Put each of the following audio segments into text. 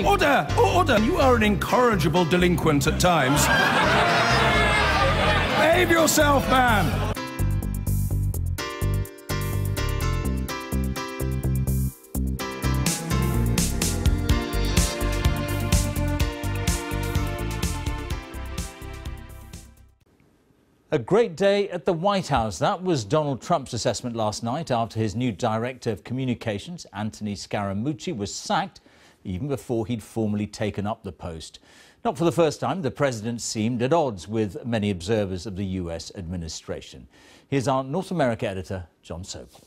Order! Order! You are an incorrigible delinquent at times. Behave yourself, man! A great day at the White House. That was Donald Trump's assessment last night after his new director of communications, Anthony Scaramucci, was sacked even before he'd formally taken up the post. Not for the first time, the president seemed at odds with many observers of the US administration. Here's our North America editor, John Sopel.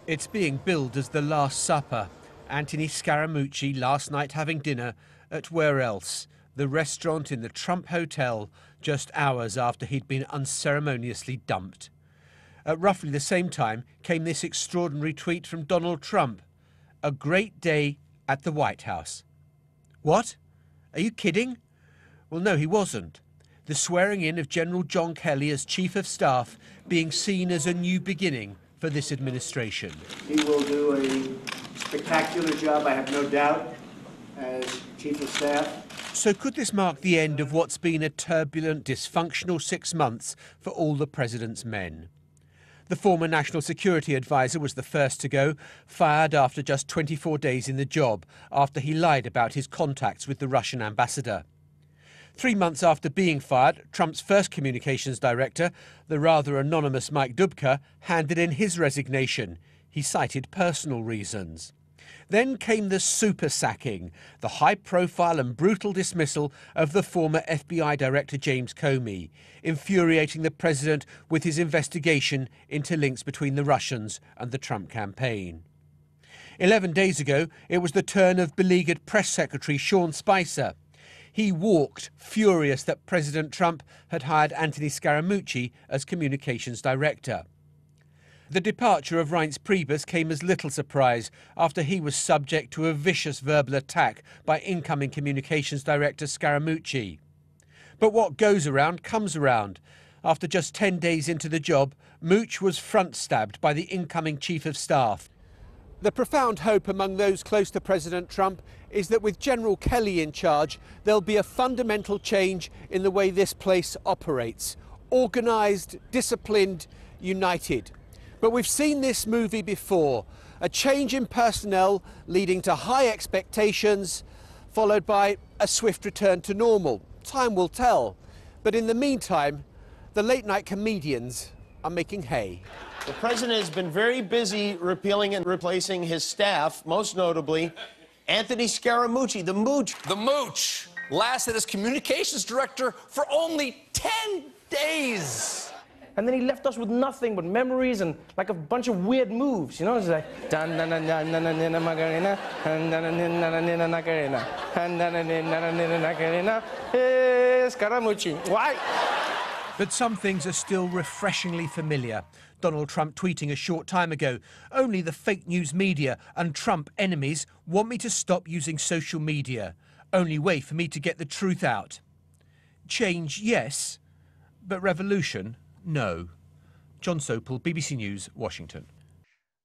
It's being billed as the Last Supper. Anthony Scaramucci last night having dinner at where else? The restaurant in the Trump Hotel, just hours after he'd been unceremoniously dumped. At roughly the same time came this extraordinary tweet from Donald Trump. A great day at the White House. What? Are you kidding? Well, no, he wasn't. The swearing in of General John Kelly as Chief of Staff being seen as a new beginning for this administration. He will do a spectacular job, I have no doubt, as Chief of Staff. So could this mark the end of what's been a turbulent, dysfunctional 6 months for all the president's men? The former National Security Advisor was the first to go, fired after just 24 days in the job, after he lied about his contacts with the Russian ambassador. 3 months after being fired, Trump's first communications director, the rather anonymous Mike Dubka, handed in his resignation. He cited personal reasons. Then came the super sacking, the high-profile and brutal dismissal of the former FBI Director James Comey, infuriating the president with his investigation into links between the Russians and the Trump campaign. 11 days ago, it was the turn of beleaguered Press Secretary Sean Spicer. He walked, furious that President Trump had hired Anthony Scaramucci as communications director. The departure of Reince Priebus came as little surprise after he was subject to a vicious verbal attack by incoming communications director Scaramucci. But what goes around comes around. After just 10 days into the job, Mooch was front-stabbed by the incoming chief of staff. The profound hope among those close to President Trump is that with General Kelly in charge, there'll be a fundamental change in the way this place operates. Organised, disciplined, united. But we've seen this movie before, a change in personnel leading to high expectations, followed by a swift return to normal. Time will tell. But in the meantime, the late-night comedians are making hay. The president has been very busy repealing and replacing his staff, most notably Anthony Scaramucci, the Mooch. The Mooch lasted as communications director for only 10 days. And then he left us with nothing but memories and like a bunch of weird moves, you know? It's like Scaramucci. Why? But some things are still refreshingly familiar. Donald Trump tweeting a short time ago, "Only the fake news media and Trump enemies want me to stop using social media. Only way for me to get the truth out." Change, yes, but revolution, no. John Sopel, BBC News, Washington.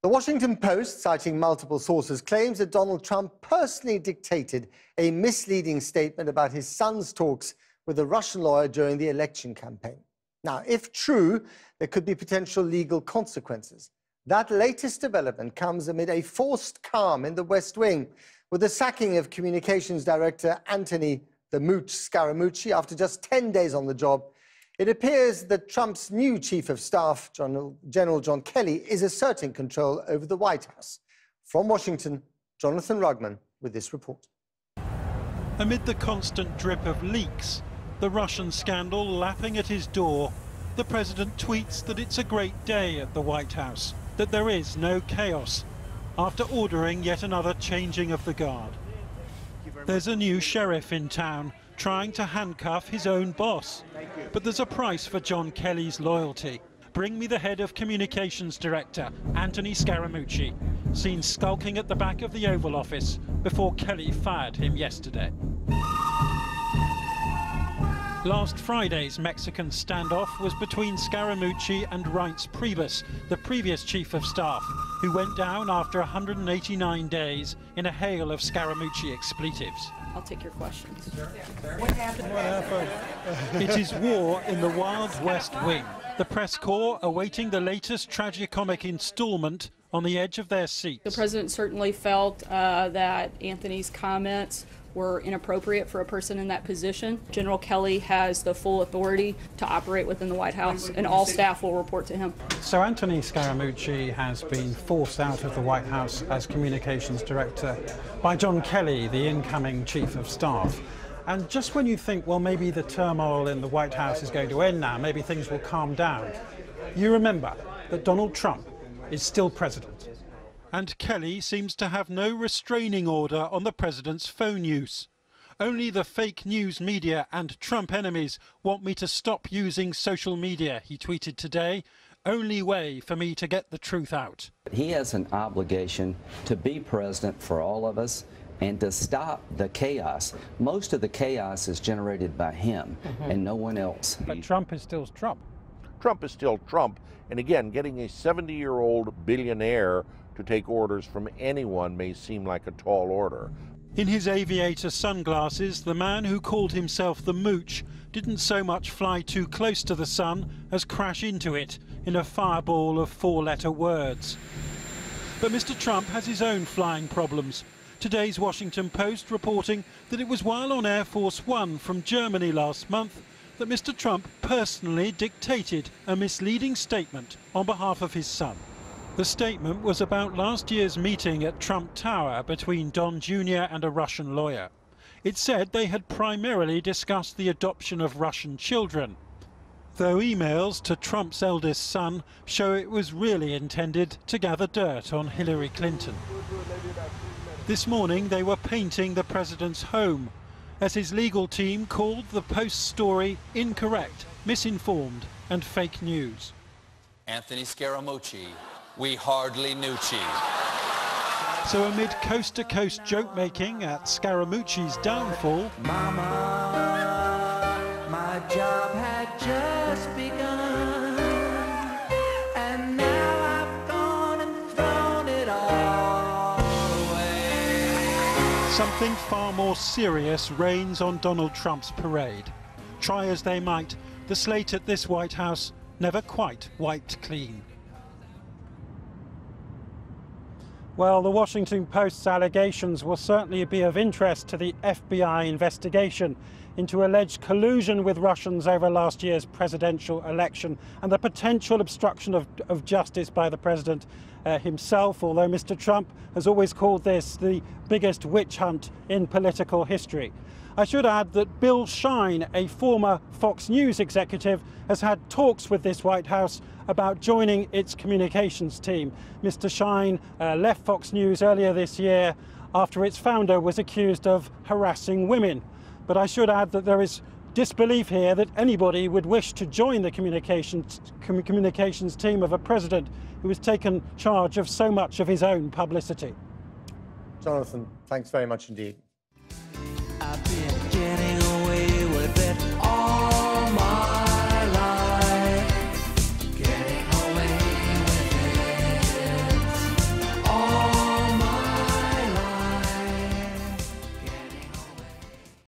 The Washington Post, citing multiple sources, claims that Donald Trump personally dictated a misleading statement about his son's talks with a Russian lawyer during the election campaign. Now, if true, there could be potential legal consequences. That latest development comes amid a forced calm in the West Wing, with the sacking of communications director Anthony "the Mooch" Scaramucci after just 10 days on the job. It appears that Trump's new chief of staff, General John Kelly, is asserting control over the White House. From Washington, Jonathan Rugman with this report. Amid the constant drip of leaks, the Russian scandal lapping at his door, the president tweets that it's a great day at the White House, that there is no chaos, after ordering yet another changing of the guard. There's a new sheriff in town, trying to handcuff his own boss. But there's a price for John Kelly's loyalty. Bring me the head of communications director, Anthony Scaramucci, seen skulking at the back of the Oval Office before Kelly fired him yesterday. Last Friday's Mexican standoff was between Scaramucci and Reince Priebus, the previous chief of staff, who went down after 189 days in a hail of Scaramucci expletives. I'll take your questions. What happened? It is war in the Wild West Wing. The press corps awaiting the latest tragicomic installment on the edge of their seats. The president certainly felt that Anthony's comments were inappropriate for a person in that position. General Kelly has the full authority to operate within the White House, and all staff will report to him. So Anthony Scaramucci has been forced out of the White House as communications director by John Kelly, the incoming chief of staff. And just when you think, well, maybe the turmoil in the White House is going to end now, maybe things will calm down, you remember that Donald Trump is still president. And Kelly seems to have no restraining order on the president's phone use. Only the fake news media and Trump enemies want me to stop using social media, he tweeted today. Only way for me to get the truth out. He has an obligation to be president for all of us and to stop the chaos. Most of the chaos is generated by him and no one else. But Trump is still Trump. Trump is still Trump. And again, getting a 70-year-old billionaire to take orders from anyone may seem like a tall order. In his aviator sunglasses, the man who called himself the Mooch didn't so much fly too close to the sun as crash into it in a fireball of four-letter words. But Mr. Trump has his own flying problems. Today's Washington Post reporting that it was while on Air Force One from Germany last month that Mr. Trump personally dictated a misleading statement on behalf of his son. The statement was about last year's meeting at Trump Tower between Don Jr. and a Russian lawyer. It said they had primarily discussed the adoption of Russian children, though emails to Trump's eldest son show it was really intended to gather dirt on Hillary Clinton. This morning they were painting the president's home, as his legal team called the Post story incorrect, misinformed and fake news. Anthony Scaramucci, we hardly knew Chi. So amid coast-to-coast joke-making at Scaramucci's downfall, Mama, my job had just begun, and now I've gone and thrown it all away. something far more serious reigns on Donald Trump's parade. Try as they might, the slate at this White House never quite wiped clean. Well, the Washington Post's allegations will certainly be of interest to the FBI investigation into alleged collusion with Russians over last year's presidential election and the potential obstruction of justice by the president himself, although Mr. Trump has always called this the biggest witch hunt in political history. I should add that Bill Shine, a former Fox News executive, has had talks with this White House about joining its communications team. Mr. Shine left Fox News earlier this year after its founder was accused of harassing women. But I should add that there is disbelief here that anybody would wish to join the communications team of a president who has taken charge of so much of his own publicity. Jonathan, thanks very much indeed.